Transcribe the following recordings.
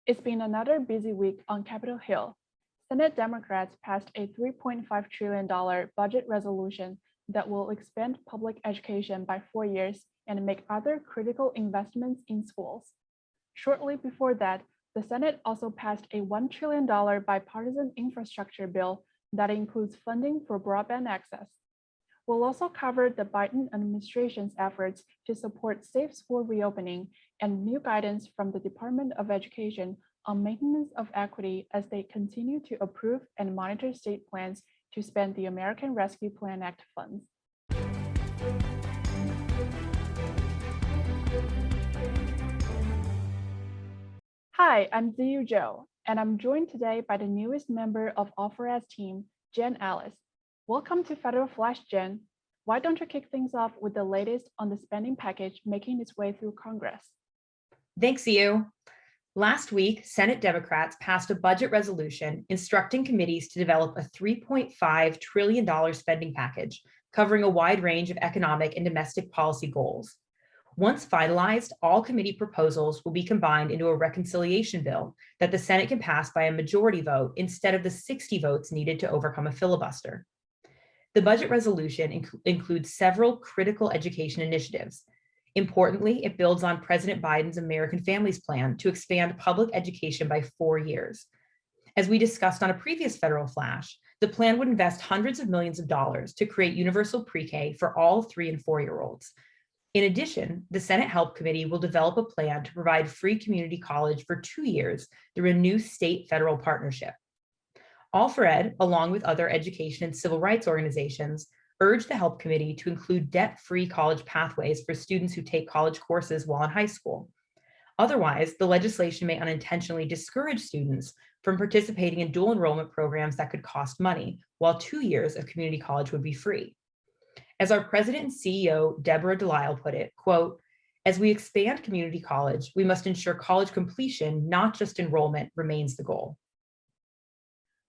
It's been another busy week on Capitol Hill. Senate Democrats passed a $3.5 trillion budget resolution that will expand public education by 4 years and make other critical investments in schools. Shortly before that, the Senate also passed a $1 trillion bipartisan infrastructure bill that includes funding for broadband access. We'll also cover the Biden administration's efforts to support safe school reopening and new guidance from the Department of Education on maintenance of equity as they continue to approve and monitor state plans to spend the American Rescue Plan Act funds. Hi, I'm Ziyu Zhou, and I'm joined today by the newest member of All4As team, Jen Alice. Welcome to Federal Flash, Jen. Why don't you kick things off with the latest on the spending package making its way through Congress? Thanks, Ziyu. Last week, Senate Democrats passed a budget resolution instructing committees to develop a $3.5 trillion spending package covering a wide range of economic and domestic policy goals. Once finalized, all committee proposals will be combined into a reconciliation bill that the Senate can pass by a majority vote instead of the 60 votes needed to overcome a filibuster. The budget resolution includes several critical education initiatives. Importantly, it builds on President Biden's American Families Plan to expand public education by 4 years. As we discussed on a previous Federal Flash, the plan would invest hundreds of millions of dollars to create universal pre-K for all 3- and 4-year-olds. In addition, the Senate Help Committee will develop a plan to provide free community college for 2 years through a new state-federal partnership. All4Ed, along with other education and civil rights organizations, urged the Help Committee to include debt-free college pathways for students who take college courses while in high school. Otherwise, the legislation may unintentionally discourage students from participating in dual enrollment programs that could cost money, while 2 years of community college would be free. As our president and CEO, Deborah Delisle, put it, quote, "As we expand community college, we must ensure college completion, not just enrollment, remains the goal."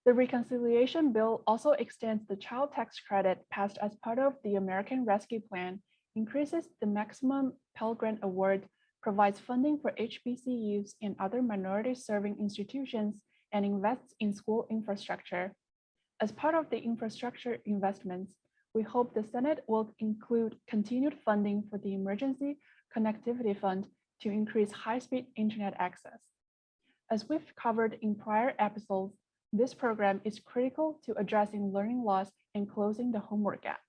The reconciliation bill also extends the child tax credit passed as part of the American Rescue Plan, increases the maximum Pell Grant award, provides funding for HBCUs and other minority-serving institutions, and invests in school infrastructure. As part of the infrastructure investments, we hope the Senate will include continued funding for the Emergency Connectivity Fund to increase high-speed internet access. As we've covered in prior episodes, this program is critical to addressing learning loss and closing the homework gap.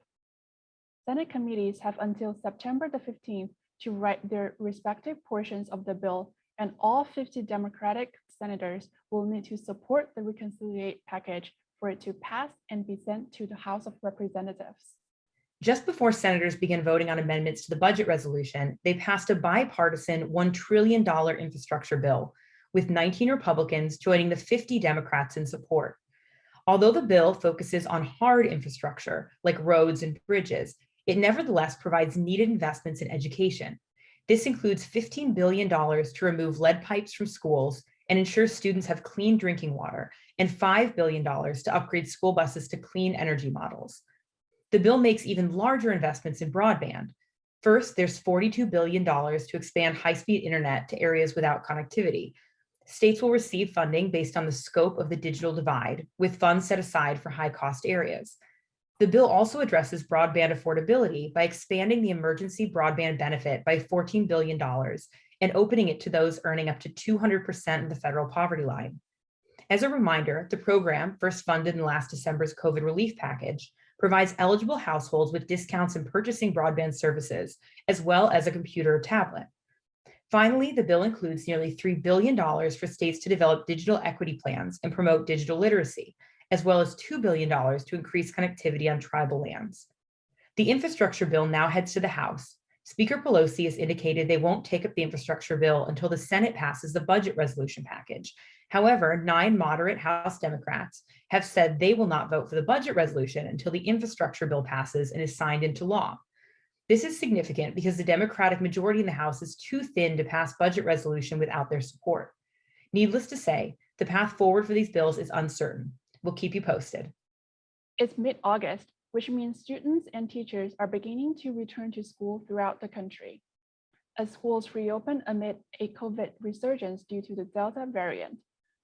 Senate committees have until September the 15th to write their respective portions of the bill, and all 50 Democratic senators will need to support the reconciliation package for it to pass and be sent to the House of Representatives. Just before senators began voting on amendments to the budget resolution, they passed a bipartisan $1 trillion infrastructure bill, with 19 Republicans joining the 50 Democrats in support. Although the bill focuses on hard infrastructure like roads and bridges, it nevertheless provides needed investments in education. This includes $15 billion to remove lead pipes from schools and ensure students have clean drinking water, and $5 billion to upgrade school buses to clean energy models. The bill makes even larger investments in broadband. First, there's $42 billion to expand high-speed internet to areas without connectivity. States will receive funding based on the scope of the digital divide, with funds set aside for high-cost areas. The bill also addresses broadband affordability by expanding the emergency broadband benefit by $14 billion and opening it to those earning up to 200% of the federal poverty line. As a reminder, the program, first funded in last December's COVID relief package, provides eligible households with discounts in purchasing broadband services, as well as a computer or tablet. Finally, the bill includes nearly $3 billion for states to develop digital equity plans and promote digital literacy, as well as $2 billion to increase connectivity on tribal lands. The infrastructure bill now heads to the House. Speaker Pelosi has indicated they won't take up the infrastructure bill until the Senate passes the budget resolution package. However, 9 moderate House Democrats have said they will not vote for the budget resolution until the infrastructure bill passes and is signed into law. This is significant because the Democratic majority in the House is too thin to pass budget resolution without their support. Needless to say, the path forward for these bills is uncertain. We'll keep you posted. It's mid-August, which means students and teachers are beginning to return to school throughout the country. As schools reopen amid a COVID resurgence due to the Delta variant,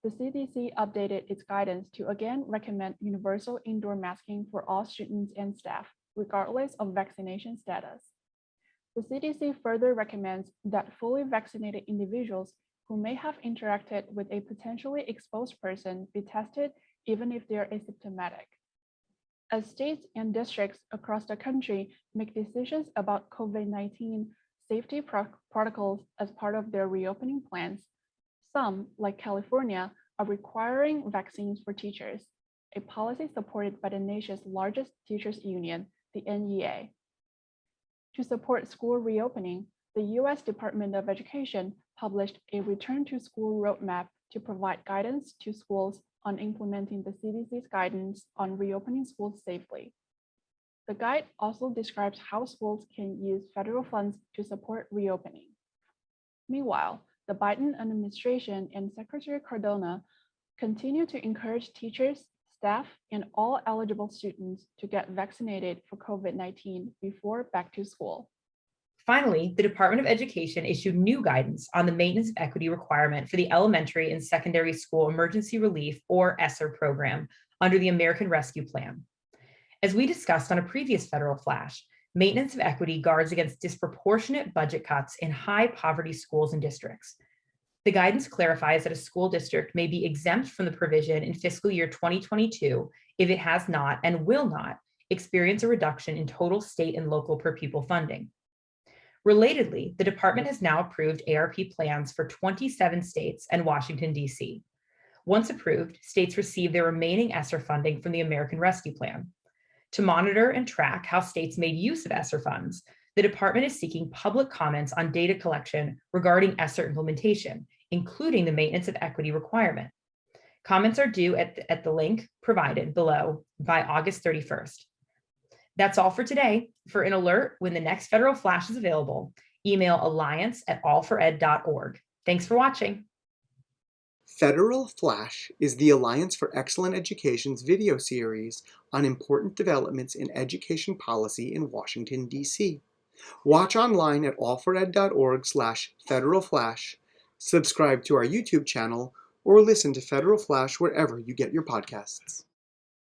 the CDC updated its guidance to again recommend universal indoor masking for all students and staff, regardless of vaccination status. The CDC further recommends that fully vaccinated individuals who may have interacted with a potentially exposed person be tested even if they are asymptomatic. As states and districts across the country make decisions about COVID-19 safety protocols as part of their reopening plans, some, like California, are requiring vaccines for teachers, a policy supported by the nation's largest teachers union, the NEA. To support school reopening, the US Department of Education published a return to school roadmap to provide guidance to schools on implementing the CDC's guidance on reopening schools safely. The guide also describes how schools can use federal funds to support reopening. Meanwhile, the Biden administration and Secretary Cardona continue to encourage teachers, staff, and all eligible students to get vaccinated for COVID-19 before back to school. Finally, the Department of Education issued new guidance on the maintenance of equity requirement for the elementary and secondary school emergency relief, or ESSER program, under the American Rescue Plan. As we discussed on a previous Federal Flash, maintenance of equity guards against disproportionate budget cuts in high poverty schools and districts. The guidance clarifies that a school district may be exempt from the provision in fiscal year 2022 if it has not and will not experience a reduction in total state and local per pupil funding. Relatedly, the department has now approved ARP plans for 27 states and Washington, D.C. Once approved, states receive their remaining ESSER funding from the American Rescue Plan. To monitor and track how states made use of ESSER funds, the department is seeking public comments on data collection regarding ESSER implementation, including the maintenance of equity requirement. Comments are due at the link provided below by August 31st. That's all for today. For an alert when the next Federal Flash is available, email alliance@allfored.org. Thanks for watching. Federal Flash is the Alliance for Excellent Education's video series on important developments in education policy in Washington, D.C. Watch online at allfored.org/Federal Flash, subscribe to our YouTube channel, or listen to Federal Flash wherever you get your podcasts.